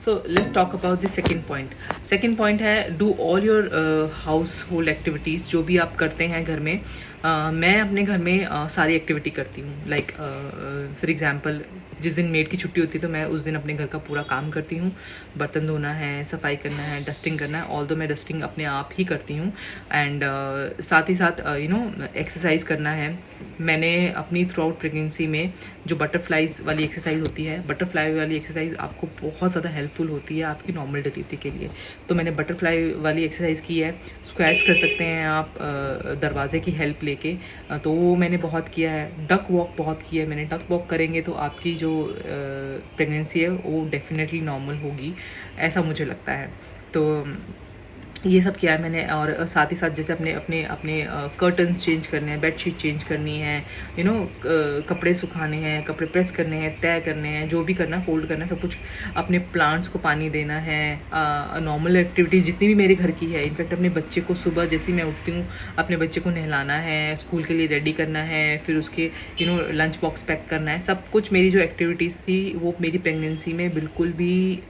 So let's talk about the second point है do all your household activities. जो भी आप करते हैं घर में, मैं अपने घर में सारी एक्टिविटी करती हूँ। लाइक फॉर एग्जांपल, जिस दिन मेड की छुट्टी होती है तो मैं उस दिन अपने घर का पूरा काम करती हूँ। बर्तन धोना है, सफाई करना है, डस्टिंग करना है। ऑल दो मैं डस्टिंग अपने आप ही करती हूँ। एंड साथ ही साथ एक्सरसाइज करना है। मैंने अपनी थ्रू आउट प्रेगनेंसी में जो बटरफ्लाइज वाली एक्सरसाइज होती है, बटरफ्लाई वाली एक्सरसाइज आपको बहुत ज़्यादा हेल्पफुल होती है आपकी नॉर्मल डिलीवरी के लिए। तो मैंने बटरफ्लाई वाली एक्सरसाइज की है। स्क्वैट्स कर सकते हैं आप दरवाजे की हेल्प लेके, तो वो मैंने बहुत किया है। डक वॉक बहुत किया है मैंने। डक वॉक करेंगे तो आपकी जो प्रेगनेंसी है वो डेफिनेटली नॉर्मल होगी, ऐसा मुझे लगता है। तो ये सब किया है मैंने। और साथ ही साथ जैसे अपने अपने अपने कर्टन्स चेंज करने हैं, बेडशीट चेंज करनी है, कपड़े सुखाने हैं, कपड़े प्रेस करने हैं, तय करने हैं, जो भी करना है, फोल्ड करना है, सब कुछ। अपने प्लांट्स को पानी देना है। नॉर्मल एक्टिविटीज़ जितनी भी मेरे घर की है। इनफैक्ट अपने बच्चे को सुबह जैसे ही मैं उठती हूँ अपने बच्चे को नहलाना है, स्कूल के लिए रेडी करना है, फिर उसके लंच बॉक्स पैक करना है। सब कुछ मेरी जो एक्टिविटीज़ थी वो मेरी प्रेगनेंसी में बिल्कुल भी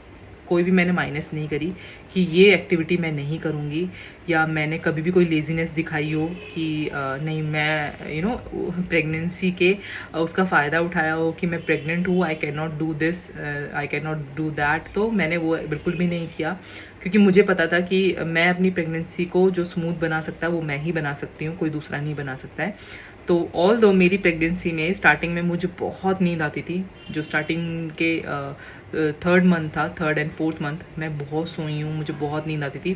कोई भी मैंने माइनस नहीं करी कि ये एक्टिविटी मैं नहीं करूँगी, या मैंने कभी भी कोई लेजीनेस दिखाई हो कि नहीं मैं प्रेगनेंसी के उसका फ़ायदा उठाया हो कि मैं प्रेग्नेंट हूँ, I can not do this, I can not do that. तो मैंने वो बिल्कुल भी नहीं किया, क्योंकि मुझे पता था कि मैं अपनी प्रेगनेंसी को जो स्मूथ बना सकता है वो मैं ही बना सकती हूँ, कोई दूसरा नहीं बना सकता है। तो ऑल दो मेरी प्रेगनेंसी में स्टार्टिंग में मुझे बहुत नींद आती थी। जो स्टार्टिंग के थर्ड मंथ था, थर्ड एंड फोर्थ मंथ, मैं बहुत सोई हूँ, मुझे बहुत नींद आती थी।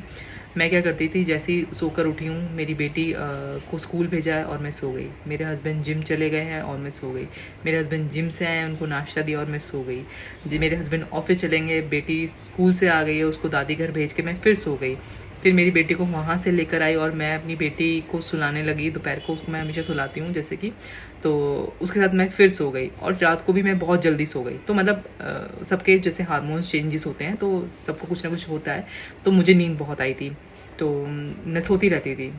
मैं क्या करती थी, जैसे ही सोकर उठी हूँ, मेरी बेटी को स्कूल भेजा है और मैं सो गई। मेरे हस्बैंड जिम चले गए हैं और मैं सो गई। मेरे हस्बैंड जिम से आए हैं, उनको नाश्ता दिया और मैं सो गई। जी, मेरे हस्बैंड ऑफिस चलेंगे, बेटी स्कूल से आ गई है, उसको दादी घर भेज के मैं फिर सो गई। फिर मेरी बेटी को वहाँ से लेकर आई और मैं अपनी बेटी को सुलाने लगी। दोपहर को उसको मैं हमेशा सुलाती हूँ जैसे कि, तो उसके साथ मैं फिर सो गई। और रात को भी मैं बहुत जल्दी सो गई। तो मतलब सबके जैसे हार्मोन्स चेंजेस होते हैं तो सबको कुछ ना कुछ होता है। तो मुझे नींद बहुत आई थी, तो मैं सोती रहती थी।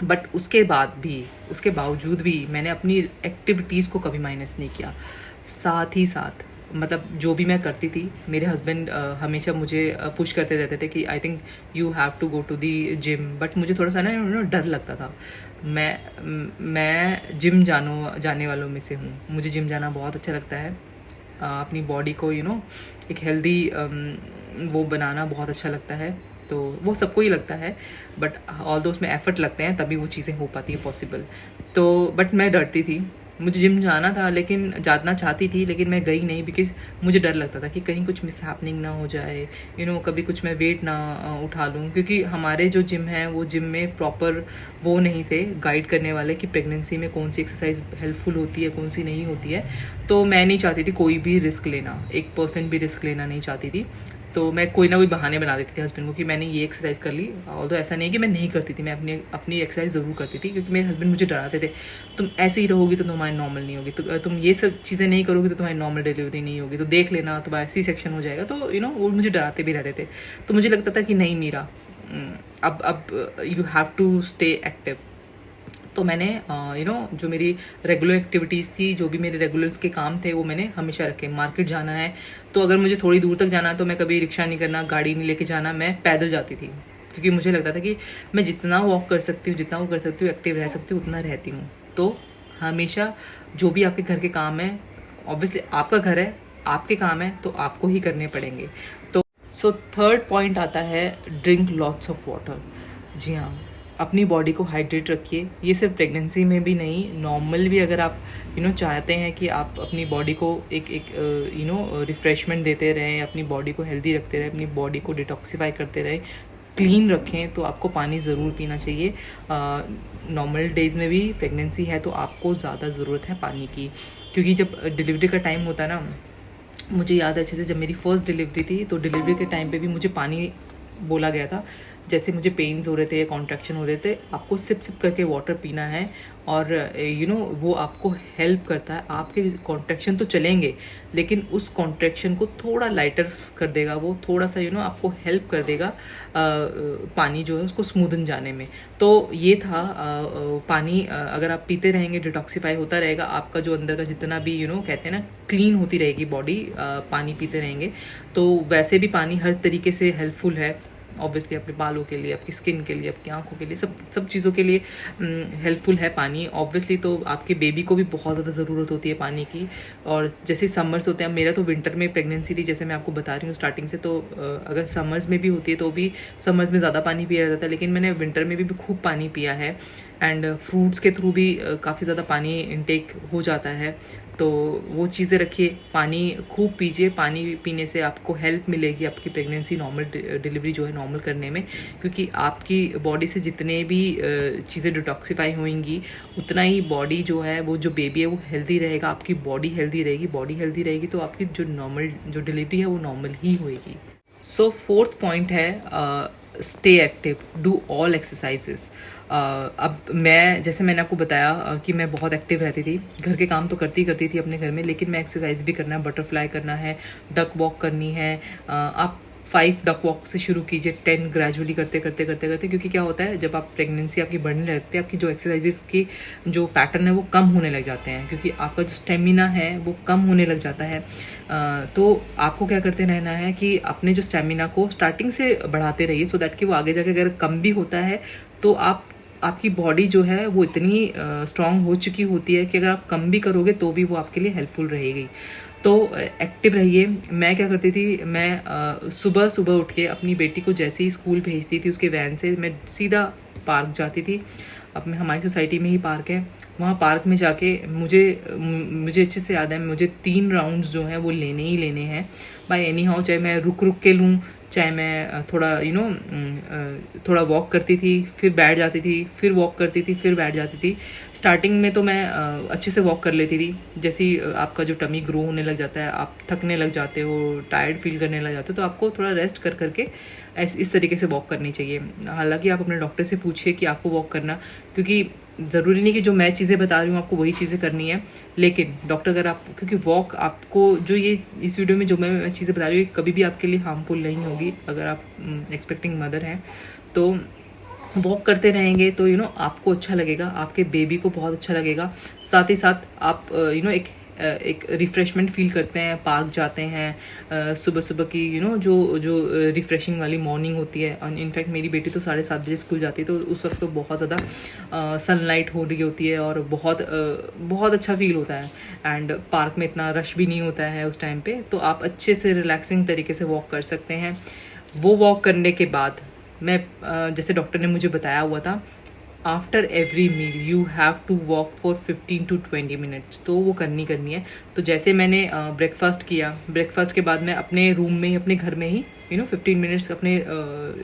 बट उसके बावजूद भी मैंने अपनी एक्टिविटीज़ को कभी माइनस नहीं किया। साथ ही साथ मतलब जो भी मैं करती थी, मेरे हस्बैंड हमेशा मुझे पुश करते रहते थे कि I think you have to go to the gym. But मुझे थोड़ा सा ना डर लगता था। मैं जिम जाने वालों में से हूँ। मुझे जिम जाना बहुत अच्छा लगता है। अपनी बॉडी को एक हेल्दी वो बनाना बहुत अच्छा लगता है। तो वो सबको ही लगता है, बट ऑल दो उसमें एफर्ट लगते हैं तभी वो चीज़ें हो पाती है पॉसिबल। तो बट मैं डरती थी। मुझे जिम जाना था, लेकिन जाना चाहती थी, लेकिन मैं गई नहीं, बिकॉज मुझे डर लगता था कि कहीं कुछ मिस हैपनिंग ना हो जाए, कभी कुछ मैं वेट ना उठा लूँ। क्योंकि हमारे जो जिम हैं वो जिम में प्रॉपर वो नहीं थे गाइड करने वाले कि प्रेगनेंसी में कौन सी एक्सरसाइज हेल्पफुल होती है, कौन सी नहीं होती है। तो मैं नहीं चाहती थी कोई भी रिस्क लेना, 1% भी रिस्क लेना नहीं चाहती थी। तो मैं कोई ना कोई बहाने बना देती थी हस्बैंड को कि मैंने ये एक्सरसाइज कर ली। और तो ऐसा नहीं कि मैं नहीं करती थी, मैं अपनी एक्सरसाइज ज़रूर करती थी, क्योंकि मेरे हस्बैंड मुझे डराते थे, तुम ऐसे ही रहोगी तो तुम्हारी नॉर्मल नहीं होगी, तो तुम ये सब चीज़ें नहीं करोगी तो तुम्हारी नॉर्मल डिलीवरी नहीं होगी, तो देख लेना तुम्हारा सी सेक्शन हो जाएगा। तो वो मुझे डराते भी रहते थे। तो मुझे लगता था कि नहीं मीरा, अब you have to stay active. तो मैंने जो मेरी रेगुलर एक्टिविटीज़ थी, जो भी मेरे रेगुलर्स के काम थे, वो मैंने हमेशा रखे। मार्केट जाना है तो अगर मुझे थोड़ी दूर तक जाना है तो मैं कभी रिक्शा नहीं करना, गाड़ी नहीं लेके जाना, मैं पैदल जाती थी। क्योंकि मुझे लगता था कि मैं जितना वॉक कर सकती हूँ, जितना वो कर सकती हूँ, एक्टिव रह सकती हूँ, उतना रहती हूँ। तो हमेशा जो भी आपके घर के काम है, ऑब्वियसली आपका घर है, आपके काम है, तो आपको ही करने पड़ेंगे। तो थर्ड पॉइंट आता है ड्रिंक लॉट्स ऑफ वाटर। जी हाँ, अपनी बॉडी को हाइड्रेट रखिए। ये सिर्फ प्रेगनेंसी में भी नहीं, नॉर्मल भी अगर आप चाहते हैं कि आप अपनी बॉडी को एक रिफ़्रेशमेंट देते रहें, अपनी बॉडी को हेल्दी रखते रहें, अपनी बॉडी को डिटॉक्सीफाई करते रहें, क्लीन रखें, तो आपको पानी ज़रूर पीना चाहिए। नॉर्मल डेज़ में भी प्रेगनेंसी है तो आपको ज़्यादा ज़रूरत है पानी की, क्योंकि जब डिलीवरी का टाइम होता है ना, मुझे याद है अच्छे से, जब मेरी फ़र्स्ट डिलीवरी थी तो डिलीवरी के टाइम पे भी मुझे पानी बोला गया था जैसे मुझे पेन्स हो रहे थे या कॉन्ट्रैक्शन हो रहे थे, आपको सिप सिप करके वाटर पीना है और वो आपको हेल्प करता है। आपके कॉन्ट्रैक्शन तो चलेंगे लेकिन उस कॉन्ट्रैक्शन को थोड़ा लाइटर कर देगा, वो थोड़ा सा आपको हेल्प कर देगा पानी जो है उसको स्मूदन जाने में। तो ये था पानी अगर आप पीते रहेंगे, डिटॉक्सिफाई होता रहेगा आपका जो अंदर का जितना भी कहते हैं ना क्लीन होती रहेगी बॉडी, पानी पीते रहेंगे। तो वैसे भी पानी हर तरीके से हेल्पफुल है, ऑब्वियसली अपने बालों के लिए, आपकी स्किन के लिए, आपकी आंखों के लिए, सब चीज़ों के लिए हेल्पफुल है पानी। ऑब्वियसली तो आपके बेबी को भी बहुत ज़्यादा ज़रूरत होती है पानी की। और जैसे समर्स होते हैं, मेरा तो विंटर में प्रेगनेंसी थी जैसे मैं आपको बता रही हूँ स्टार्टिंग से, तो अगर समर्स में भी होती है तो भी समर्स में ज़्यादा पानी पिया जाता है, लेकिन मैंने विंटर में भी खूब पानी पिया है। एंड फ्रूट्स के थ्रू भी काफ़ी ज़्यादा पानी इनटेक हो जाता है। तो वो चीज़ें रखिए, पानी खूब पीजिए। पानी पीने से आपको हेल्प मिलेगी आपकी प्रेगनेंसी नॉर्मल डिलीवरी जो है नॉर्मल करने में, क्योंकि आपकी बॉडी से जितने भी चीज़ें डिटॉक्सिफाई होंगी उतना ही बॉडी जो है, वो जो बेबी है वो हेल्दी रहेगा, आपकी बॉडी हेल्दी रहेगी। बॉडी हेल्दी रहेगी तो आपकी जो नॉर्मल जो डिलीवरी है वो नॉर्मल ही होएगी। सो फोर्थ पॉइंट है stay active, do all exercises. अब मैं जैसे मैंने आपको बताया कि मैं बहुत एक्टिव रहती थी, घर के काम तो करती थी अपने घर में, लेकिन मैं एक्सरसाइज भी करना है, बटरफ्लाई करना है, डक वॉक करनी है। आप 5 डक वॉक से शुरू कीजिए, 10 ग्रेजुअली करते क्योंकि क्या होता है जब आप प्रेगनेंसी आपकी बढ़ने लगती है, आपकी जो एक्सरसाइजेस की जो पैटर्न है वो कम होने लग जाते हैं, क्योंकि आपका जो स्टेमिना है वो कम होने लग जाता है। तो आपको क्या करते रहना है कि अपने जो स्टेमिना को स्टार्टिंग से बढ़ाते रहिए, सो दैट कि वो आगे जाके अगर कम भी होता है तो आपकी बॉडी जो है वो इतनी स्ट्रांग हो चुकी होती है कि अगर आप कम भी करोगे तो भी वो आपके लिए हेल्पफुल रहेगी। तो एक्टिव रहिए। मैं क्या करती थी, मैं सुबह सुबह उठ के अपनी बेटी को जैसे ही स्कूल भेजती थी उसके वैन से, मैं सीधा पार्क जाती थी। अब मैं हमारी सोसाइटी में ही पार्क है, वहाँ पार्क में जाके मुझे अच्छे से याद है, मुझे 3 राउंड्स जो हैं वो लेने ही लेने हैं बाय एनी हाउ। चाहे मैं रुक के लूँ, चाहे मैं थोड़ा थोड़ा वॉक करती थी, फिर बैठ जाती थी, फिर वॉक करती थी, फिर बैठ जाती थी। स्टार्टिंग में तो मैं अच्छे से वॉक कर लेती थी। जैसे ही आपका जो टमी ग्रो होने लग जाता है, आप थकने लग जाते हो, टायर्ड फील करने लग जाते हो, तो आपको थोड़ा रेस्ट कर करके इस तरीके से वॉक करनी चाहिए। हालांकि आप अपने डॉक्टर से पूछिए कि आपको वॉक करना, क्योंकि ज़रूरी नहीं कि जो मैं चीज़ें बता रही हूँ आपको वही चीज़ें करनी है, लेकिन डॉक्टर अगर आप, क्योंकि वॉक आपको जो ये इस वीडियो में जो मैं चीज़ें बता रही हूँ कभी भी आपके लिए हार्मफुल नहीं होगी। अगर आप एक्सपेक्टिंग मदर हैं तो वॉक करते रहेंगे तो आपको अच्छा लगेगा, आपके बेबी को बहुत अच्छा लगेगा। साथ ही साथ आप एक रिफ़्रेशमेंट फील करते हैं, पार्क जाते हैं सुबह सुबह की जो रिफ़्रेशिंग वाली मॉर्निंग होती है। इनफैक्ट मेरी बेटी तो 7:30 बजे स्कूल जाती है, तो उस वक्त तो बहुत ज़्यादा सनलाइट हो रही होती है और बहुत अच्छा फील होता है। एंड पार्क में इतना रश भी नहीं होता है उस टाइम पे, तो आप अच्छे से रिलैक्सिंग तरीके से वॉक कर सकते हैं। वो वॉक करने के बाद मैं जैसे डॉक्टर ने मुझे बताया हुआ था, after every meal you have to walk for 15 to 20 minutes, तो वो करनी है। तो जैसे मैंने ब्रेकफास्ट किया, ब्रेकफास्ट के बाद मैं अपने रूम में ही, अपने घर में ही 15 मिनट्स अपने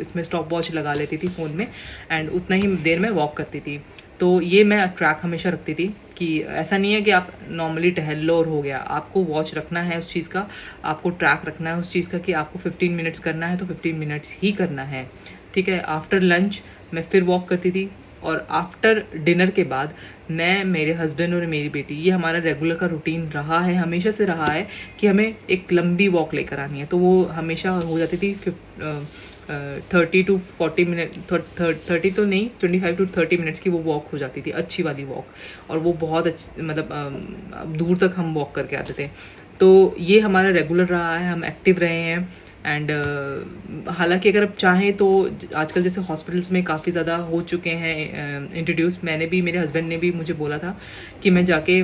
इसमें स्टॉप वॉच लगा लेती थी फ़ोन में, एंड उतना ही देर में वॉक करती थी। तो ये मैं ट्रैक हमेशा रखती थी कि ऐसा नहीं है कि आप नॉर्मली टहल लो और हो गया, आपको वॉच रखना है उस चीज़ का, आपको ट्रैक रखना है उस चीज़ का कि आपको 15 मिनट्स करना है तो 15 मिनट्स ही करना है, ठीक है। आफ्टर लंच मैं फिर वॉक करती थी, और आफ्टर डिनर के बाद मैं, मेरे हस्बैंड और मेरी बेटी, ये हमारा रेगुलर का रूटीन रहा है, हमेशा से रहा है कि हमें एक लंबी वॉक लेकर आनी है। तो वो हमेशा हो जाती थी 30 to 40 मिनट, 30 तो नहीं, 25 to 30 मिनट्स की वो वॉक हो जाती थी, अच्छी वाली वॉक, और वो बहुत अच्छी, मतलब दूर तक हम वॉक करके आते थे। तो ये हमारा रेगुलर रहा है, हम एक्टिव रहे हैं। एंड हालांकि अगर आप चाहें तो आजकल जैसे हॉस्पिटल्स में काफ़ी ज़्यादा हो चुके हैं इंट्रोड्यूस, मैंने भी, मेरे हस्बैंड ने भी मुझे बोला था कि मैं जाके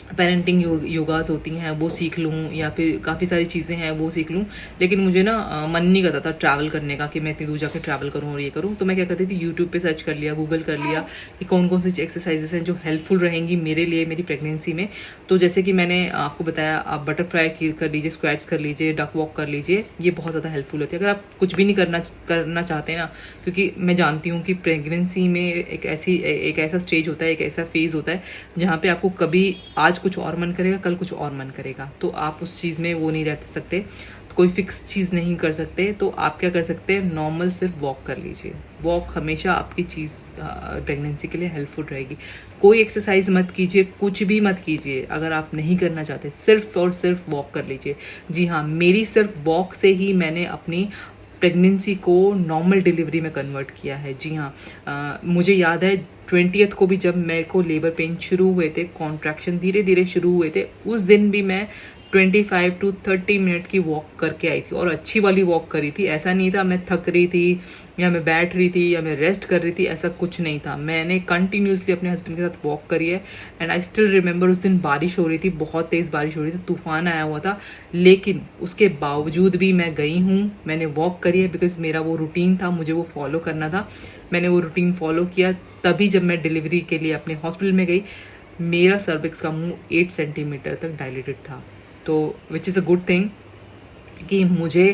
पेरेंटिंग योगास होती हैं वो सीख लूँ, या फिर काफ़ी सारी चीज़ें हैं वो सीख लूँ, लेकिन मुझे ना मन नहीं करता था ट्रैवल करने का कि मैं इतनी दूर जाके ट्रैवल करूँ और ये करूँ। तो मैं क्या करती थी, यूट्यूब पे सर्च कर लिया, गूगल कर लिया कि कौन कौन सी एक्सरसाइजेस हैं जो हेल्पफुल रहेंगी मेरे लिए मेरी प्रेगनेंसी में। तो जैसे कि मैंने आपको बताया, आप बटरफ्लाई कर लीजिए, स्क्वैट्स कर लीजिए, डक वॉक कर लीजिए, ये बहुत ज़्यादा हेल्पफुल होती है। अगर आप कुछ भी नहीं करना चाहते ना, क्योंकि मैं जानती हूँ कि प्रेगनेंसी में एक ऐसा स्टेज होता है, एक ऐसा फेज़ होता है जहाँ पे आपको कभी आज कुछ और मन करेगा, कल कुछ और मन करेगा, तो आप उस चीज़ में वो नहीं रह सकते। कोई फिक्स चीज़ नहीं कर सकते, तो आप क्या कर सकते हैं, नॉर्मल सिर्फ वॉक कर लीजिए। वॉक हमेशा आपकी चीज़ प्रेगनेंसी के लिए हेल्पफुल रहेगी। कोई एक्सरसाइज मत कीजिए, कुछ भी मत कीजिए अगर आप नहीं करना चाहते, सिर्फ और सिर्फ वॉक कर लीजिए। जी हाँ, मेरी सिर्फ वॉक से ही मैंने अपनी प्रेगनेंसी को नॉर्मल डिलीवरी में कन्वर्ट किया है। जी हाँ, मुझे याद है 20th को भी जब मेरे को लेबर पेन शुरू हुए थे, कॉन्ट्रैक्शन धीरे धीरे शुरू हुए थे, उस दिन भी मैं 25 to 30 मिनट की वॉक करके आई थी, और अच्छी वाली वॉक करी थी। ऐसा नहीं था मैं थक रही थी या मैं बैठ रही थी या मैं रेस्ट कर रही थी, ऐसा कुछ नहीं था। मैंने कंटिन्यूसली अपने हस्बैंड के साथ वॉक करी है। एंड आई स्टिल रिमेंबर, उस दिन बारिश हो रही थी, बहुत तेज़ बारिश हो रही थी, तूफान आया हुआ था, लेकिन उसके बावजूद भी मैं गई हूँ, मैंने वॉक करी है, बिकॉज मेरा वो रूटीन था, मुझे वो फॉलो करना था। मैंने वो रूटीन फॉलो किया, तभी जब मैं डिलीवरी के लिए अपने हॉस्पिटल में गई, मेरा सर्विक्स का मुंह 8 सेंटीमीटर तक डायलेटेड था। तो which is a good thing कि मुझे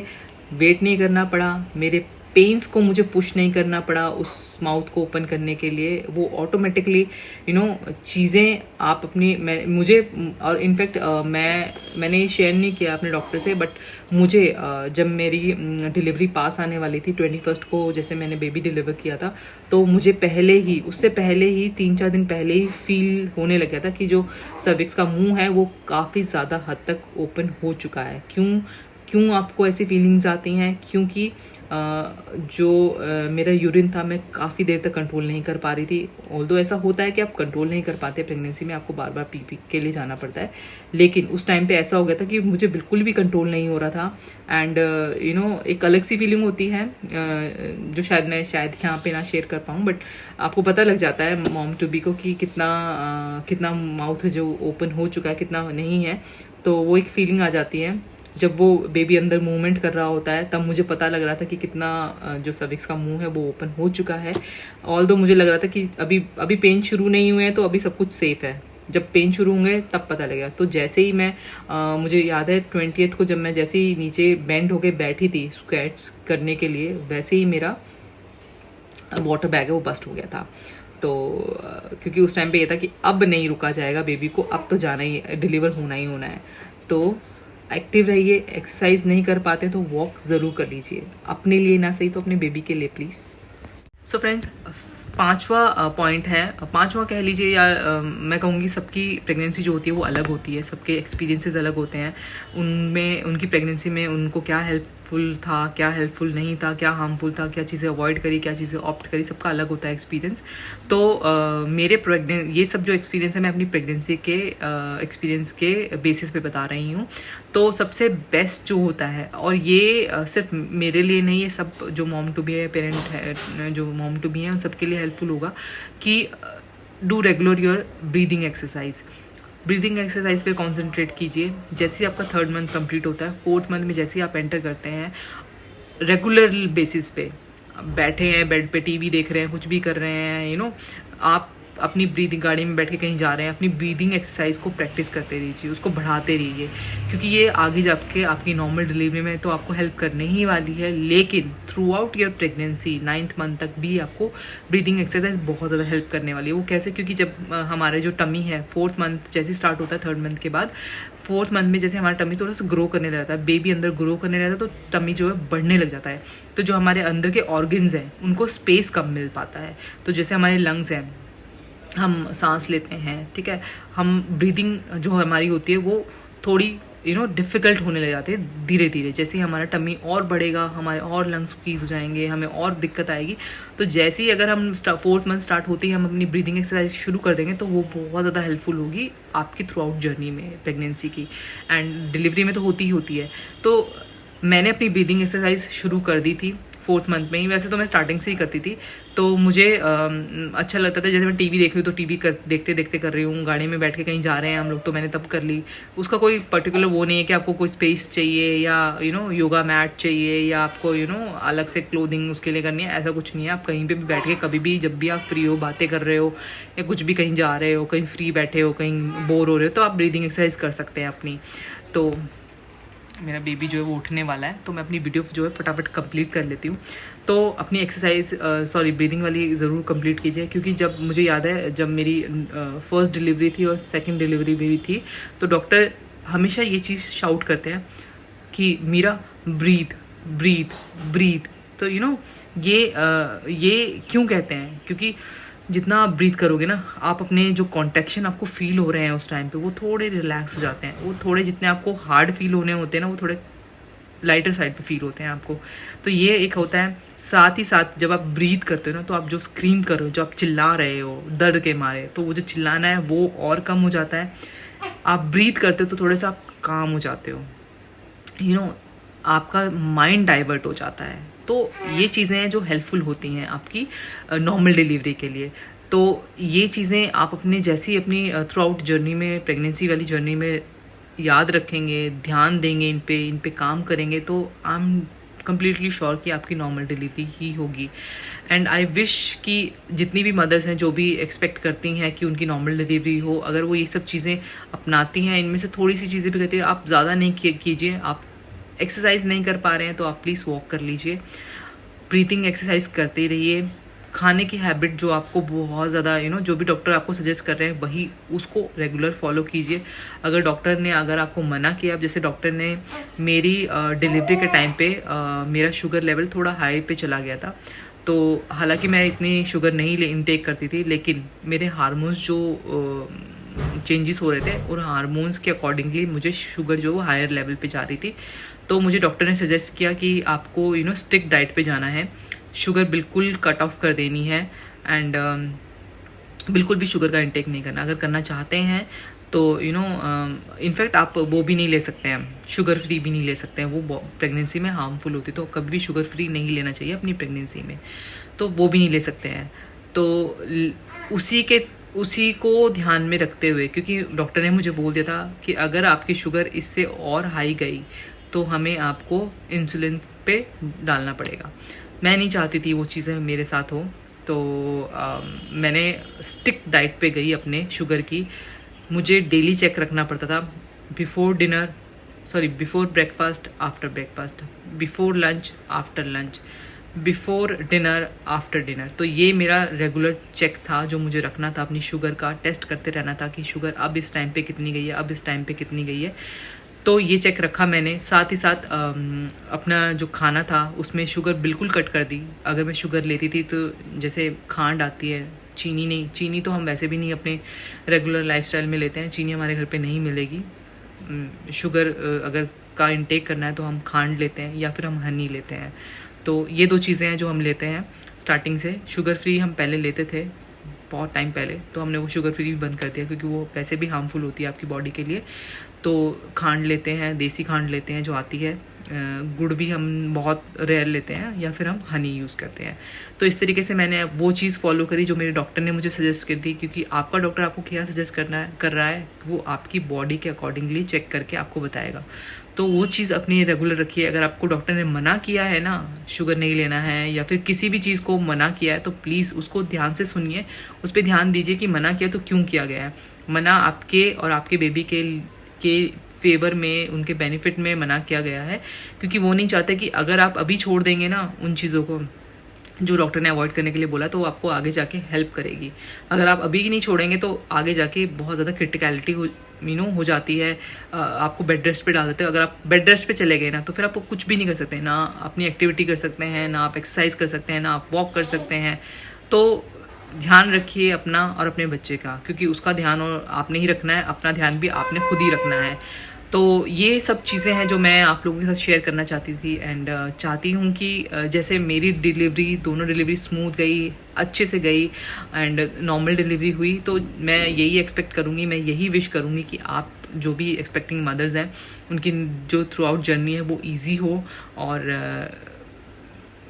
वेट नहीं करना पड़ा, मेरे पेन्स को मुझे पुश नहीं करना पड़ा उस माउथ को ओपन करने के लिए। वो ऑटोमेटिकली चीज़ें आप अपनी मुझे, और इनफैक्ट मैंने शेयर नहीं किया अपने डॉक्टर से, बट मुझे जब मेरी डिलीवरी पास आने वाली थी 21st को, जैसे मैंने बेबी डिलीवर किया था, तो मुझे उससे पहले ही 3-4 दिन पहले ही फील होने लग गया था कि जो सर्विक्स का मुंह है वो काफ़ी ज़्यादा हद तक ओपन हो चुका है। क्यों आपको ऐसी फीलिंग्स आती हैं? क्योंकि मेरा यूरिन था, मैं काफ़ी देर तक कंट्रोल नहीं कर पा रही थी। ऑल्दो ऐसा होता है कि आप कंट्रोल नहीं कर पाते प्रेगनेंसी में, आपको बार बार पी के लिए जाना पड़ता है, लेकिन उस टाइम पे ऐसा हो गया था कि मुझे बिल्कुल भी कंट्रोल नहीं हो रहा था। एंड एक अलग सी फीलिंग होती है जो शायद यहाँ पे ना शेयर कर पाऊँ, बट आपको पता लग जाता है मॉम टू बी को कि कितना माउथ जो ओपन हो चुका है, कितना नहीं है। तो वो एक फीलिंग आ जाती है जब वो बेबी अंदर मूवमेंट कर रहा होता है, तब मुझे पता लग रहा था कि कितना जो सर्विक्स का मुंह है वो ओपन हो चुका है। ऑल्दो मुझे लग रहा था कि अभी पेन शुरू नहीं हुए हैं, तो अभी सब कुछ सेफ है, जब पेन शुरू होंगे तब पता लगेगा। तो जैसे ही मैं मुझे याद है 20th को जब मैं जैसे ही नीचे बेंड होके बैठी थी स्क्वैट्स करने के लिए, वैसे ही मेरा वाटर बैग है वो बस्ट हो गया था। तो क्योंकि उस टाइम पे ये था कि अब नहीं रुका जाएगा बेबी को, अब तो जाना ही, डिलीवर होना ही होना है। तो एक्टिव रहिए, एक्सरसाइज नहीं कर पाते तो वॉक ज़रूर कर लीजिए, अपने लिए ना सही तो अपने बेबी के लिए प्लीज़। सो फ्रेंड्स, पांचवा पॉइंट है, पांचवा कह लीजिए, या मैं कहूँगी सबकी प्रेगनेंसी जो होती है वो अलग होती है, सबके एक्सपीरियंसेस अलग होते हैं। उनमें उनकी प्रेगनेंसी में उनको क्या हेल्पफुल था, क्या हेल्पफुल नहीं था, क्या हार्मफुल था, क्या चीज़ें अवॉइड करी, क्या चीज़ें ऑप्ट करी, सबका अलग होता है एक्सपीरियंस। तो ये सब जो एक्सपीरियंस है मैं अपनी प्रेगनेंसी के एक्सपीरियंस के बेसिस पे बता रही हूँ। तो सबसे बेस्ट जो होता है, और ये सिर्फ मेरे लिए नहीं, ये सब जो मॉम टू बी है, पेरेंट है, जो मॉम टू बी है, उन सबके लिए हेल्पफुल होगा कि do regular your breathing exercise. Breathing exercise पे कॉन्सेंट्रेट कीजिए। जैसे ही आपका 3rd मंथ कंप्लीट होता है, 4th मंथ में जैसे ही आप एंटर करते हैं, रेगुलर बेसिस पे बैठे हैं बेड पे, टीवी देख रहे हैं, कुछ भी कर रहे हैं, आप अपनी ब्रीदिंग, गाड़ी में बैठ के कहीं जा रहे हैं, अपनी ब्रीदिंग एक्सरसाइज को प्रैक्टिस करते रहिए, उसको बढ़ाते रहिए, क्योंकि ये आगे जाके आपकी नॉर्मल डिलीवरी में तो आपको हेल्प करने ही वाली है, लेकिन through out your pregnancy 9th month तक भी आपको ब्रीदिंग एक्सरसाइज बहुत ज़्यादा हेल्प करने वाली है। वो कैसे? क्योंकि जब हमारे जो टमी है 4th मंथ जैसे स्टार्ट होता है, 3rd मंथ के बाद 4th मंथ में जैसे हमारा टमी थोड़ा सा ग्रो करने लगता है, बेबी अंदर ग्रो करने लगता है, तो टमी जो है बढ़ने लग जाता है। तो जो हमारे अंदर के ऑर्गन्स हैं उनको स्पेस कम मिल पाता है। तो जैसे हमारे लंग्स हैं, हम सांस लेते हैं, ठीक है, हम ब्रीदिंग जो हमारी होती है वो थोड़ी डिफ़िकल्ट होने लग जाते हैं धीरे धीरे। जैसे ही हमारा टमी और बढ़ेगा, हमारे और लंग्स स्क्वीज हो जाएंगे, हमें और दिक्कत आएगी। तो जैसे ही अगर हम 4th मंथ स्टार्ट होते ही हम अपनी ब्रीदिंग एक्सरसाइज शुरू कर देंगे, तो वो बहुत ज़्यादा हेल्पफुल होगी आपकी थ्रू आउट जर्नी में, प्रेगनेंसी की, एंड डिलीवरी में तो होती ही होती है। तो मैंने अपनी ब्रीदिंग एक्सरसाइज शुरू कर दी थी 4th मंथ में ही। वैसे तो मैं स्टार्टिंग से ही करती थी, तो मुझे अच्छा लगता था। जैसे मैं टीवी देख रही हूँ तो टीवी देखते देखते कर रही हूँ, गाड़ी में बैठ के कहीं जा रहे हैं हम लोग तो मैंने तब कर ली। उसका कोई पर्टिकुलर वो नहीं है कि आपको कोई स्पेस चाहिए या योगा मैट चाहिए या आपको अलग से क्लोथिंग उसके लिए करनी है, ऐसा कुछ नहीं है। आप कहीं पे भी बैठ के कभी भी, जब भी आप फ्री हो, बातें कर रहे हो या कुछ भी कहीं जा रहे हो, कहीं फ्री बैठे हो, कहीं बोर हो रहे हो, तो आप ब्रीदिंग एक्सरसाइज कर सकते हैं अपनी। तो मेरा बेबी जो है वो उठने वाला है, तो मैं अपनी वीडियो जो है फटाफट कंप्लीट कर लेती हूँ। तो अपनी एक्सरसाइज ब्रीदिंग वाली ज़रूर कंप्लीट कीजिए, क्योंकि जब मुझे याद है जब मेरी फर्स्ट डिलीवरी थी और सेकंड डिलीवरी भी थी, तो डॉक्टर हमेशा ये चीज़ शाउट करते हैं कि मीरा ब्रीथ ब्रीथ ब्रीथ। तो ये क्यों कहते हैं, क्योंकि जितना आप ब्रीथ करोगे ना, आप अपने जो कॉन्ट्रैक्शन आपको फील हो रहे हैं उस टाइम पे वो थोड़े रिलैक्स हो जाते हैं। वो थोड़े जितने आपको हार्ड फील होने होते हैं ना, वो थोड़े लाइटर साइड पे फील होते हैं आपको। तो ये एक होता है। साथ ही साथ जब आप ब्रीथ करते हो ना, तो आप जो स्क्रीम कर रहे हो, जो आप चिल्ला रहे हो दर्द के मारे, तो वो जो चिल्लाना है वो और कम हो जाता है। आप ब्रीथ करते हो तो थोड़े सा आप काम हो जाते हो, आपका माइंड डाइवर्ट हो जाता है। तो ये चीज़ें हैं जो हेल्पफुल होती हैं आपकी नॉर्मल डिलीवरी के लिए। तो ये चीज़ें आप अपनी अपनी थ्रू आउट जर्नी में, प्रेगनेंसी वाली जर्नी में याद रखेंगे, ध्यान देंगे, इन पे काम करेंगे, तो आई एम कम्प्लीटली श्योर कि आपकी नॉर्मल डिलीवरी ही होगी। एंड आई विश कि जितनी भी मदर्स हैं जो भी एक्सपेक्ट करती हैं कि उनकी नॉर्मल डिलीवरी हो, अगर वो ये सब चीज़ें अपनाती हैं, इनमें से थोड़ी सी चीज़ें भी कहती है, आप ज़्यादा नहीं कीजिए। आप एक्सरसाइज नहीं कर पा रहे हैं तो आप प्लीज़ वॉक कर लीजिए, ब्रीथिंग एक्सरसाइज करते रहिए। खाने की हैबिट जो आपको बहुत ज़्यादा जो भी डॉक्टर आपको सजेस्ट कर रहे हैं वही उसको रेगुलर फॉलो कीजिए। अगर आपको मना किया, जैसे डॉक्टर ने मेरी डिलीवरी के टाइम पे मेरा शुगर लेवल थोड़ा हाई पे चला गया था, तो हालांकि मैं इतनी शुगर नहीं इनटेक करती थी, लेकिन मेरे हार्मोन्स जो चेंजेस हो रहे थे और हार्मोन्स के अकॉर्डिंगली मुझे शुगर जो वो हायर लेवल पे जा रही थी। तो मुझे डॉक्टर ने सजेस्ट किया कि आपको स्ट्रिक्ट डाइट पे जाना है, शुगर बिल्कुल कट ऑफ कर देनी है, एंड बिल्कुल भी शुगर का इंटेक नहीं करना। अगर करना चाहते हैं तो इनफैक्ट आप वो भी नहीं ले सकते हैं, शुगर फ्री भी नहीं ले सकते हैं, वो प्रेगनेंसी में हार्मफुल होती है। तो कभी भी शुगर फ्री नहीं लेना चाहिए अपनी प्रेगनेंसी में, तो वो भी नहीं ले सकते हैं। तो उसी को ध्यान में रखते हुए, क्योंकि डॉक्टर ने मुझे बोल दिया था कि अगर आपकी शुगर इससे और हाई गई तो हमें आपको इंसुलिन पे डालना पड़ेगा। मैं नहीं चाहती थी वो चीज़ें मेरे साथ हो, तो मैंने स्ट्रिक्ट डाइट पे गई अपने शुगर की। मुझे डेली चेक रखना पड़ता था, before breakfast, after breakfast, before lunch, after lunch, before dinner, after dinner. तो ये मेरा रेगुलर चेक था जो मुझे रखना था, अपनी शुगर का टेस्ट करते रहना था कि शुगर अब इस टाइम पे कितनी गई है, अब इस टाइम पे कितनी गई है। तो ये चेक रखा मैंने। साथ ही साथ अपना जो खाना था उसमें शुगर बिल्कुल कट कर दी। अगर मैं शुगर लेती थी तो जैसे खांड आती है, चीनी नहीं, चीनी तो हम वैसे भी नहीं अपने रेगुलर लाइफस्टाइल में लेते हैं, चीनी हमारे घर पे नहीं मिलेगी। शुगर अगर का इंटेक करना है तो हम खांड लेते हैं या फिर हम हनी लेते हैं। तो ये दो चीज़ें हैं जो हम लेते हैं स्टार्टिंग से। शुगर फ्री हम पहले लेते थे बहुत टाइम पहले, तो हमने वो शुगर फ्री भी बंद कर दिया क्योंकि वो वैसे भी हार्मफुल होती है आपकी बॉडी के लिए। तो खांड लेते हैं, देसी खांड लेते हैं जो आती है, गुड़ भी हम बहुत रेयर लेते हैं, या फिर हम हनी यूज़ करते हैं। तो इस तरीके से मैंने वो चीज़ फॉलो करी जो मेरे डॉक्टर ने मुझे सजेस्ट कर दी, क्योंकि आपका डॉक्टर आपको क्या सजेस्ट कर रहा है वो आपकी बॉडी के अकॉर्डिंगली चेक करके आपको बताएगा। तो वो चीज़ अपनी रेगुलर रखिए। अगर आपको डॉक्टर ने मना किया है ना, शुगर नहीं लेना है या फिर किसी भी चीज़ को मना किया है, तो प्लीज़ उसको ध्यान से सुनिए, उस पर ध्यान दीजिए कि मना किया तो क्यों किया गया है। मना आपके और आपके बेबी के फेवर में, उनके बेनिफिट में मना किया गया है, क्योंकि वो नहीं चाहते कि अगर आप अभी छोड़ देंगे ना उन चीज़ों को जो डॉक्टर ने अवॉइड करने के लिए बोला, तो वो आपको आगे जाके हेल्प करेगी। अगर आप अभी नहीं छोड़ेंगे तो आगे जाके बहुत ज़्यादा क्रिटिकलिटी हो जाती है, आपको बेड रेस्ट पे डाल देते हैं। अगर आप बेड रेस्ट पे चले गए ना, तो फिर आप कुछ भी नहीं कर सकते, ना अपनी एक्टिविटी कर सकते हैं, ना आप एक्सरसाइज कर सकते हैं, ना आप वॉक कर सकते हैं। तो ध्यान रखिए अपना और अपने बच्चे का, क्योंकि उसका ध्यान और आपने ही रखना है, अपना ध्यान भी आपने खुद ही रखना है। तो ये सब चीज़ें हैं जो मैं आप लोगों के साथ शेयर करना चाहती थी। एंड चाहती हूँ कि जैसे मेरी दोनों डिलीवरी स्मूथ गई, अच्छे से गई एंड नॉर्मल डिलीवरी हुई, तो मैं यही एक्सपेक्ट करूँगी, मैं यही विश करूँगी कि आप जो भी एक्सपेक्टिंग मदर्स हैं उनकी जो थ्रू आउट जर्नी है वो ईजी हो, और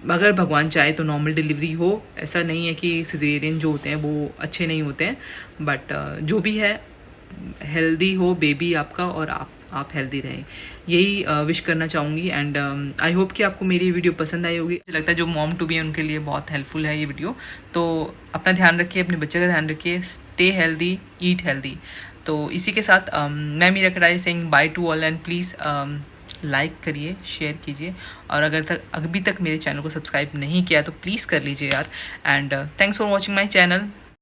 अगर भगवान चाहे तो नॉर्मल डिलीवरी हो। ऐसा नहीं है कि सिजेरियन जो होते हैं वो अच्छे नहीं होते हैं, बट जो भी है हेल्दी हो बेबी आपका और आप हेल्दी रहें, यही विश करना चाहूँगी। एंड आई होप कि आपको मेरी वीडियो पसंद आई होगी। मुझे लगता है जो मॉम टू बी है उनके लिए बहुत हेल्पफुल है ये वीडियो। तो अपना ध्यान रखिए, अपने बच्चे का ध्यान रखिए, स्टे हेल्दी, ईट हेल्दी। तो इसी के साथ मैं मीरा कटारी saying by two all, and please like करिए, शेयर कीजिए, और अभी तक मेरे चैनल को सब्सक्राइब नहीं किया तो प्लीज़ कर लीजिए यार। And thanks for watching my channel.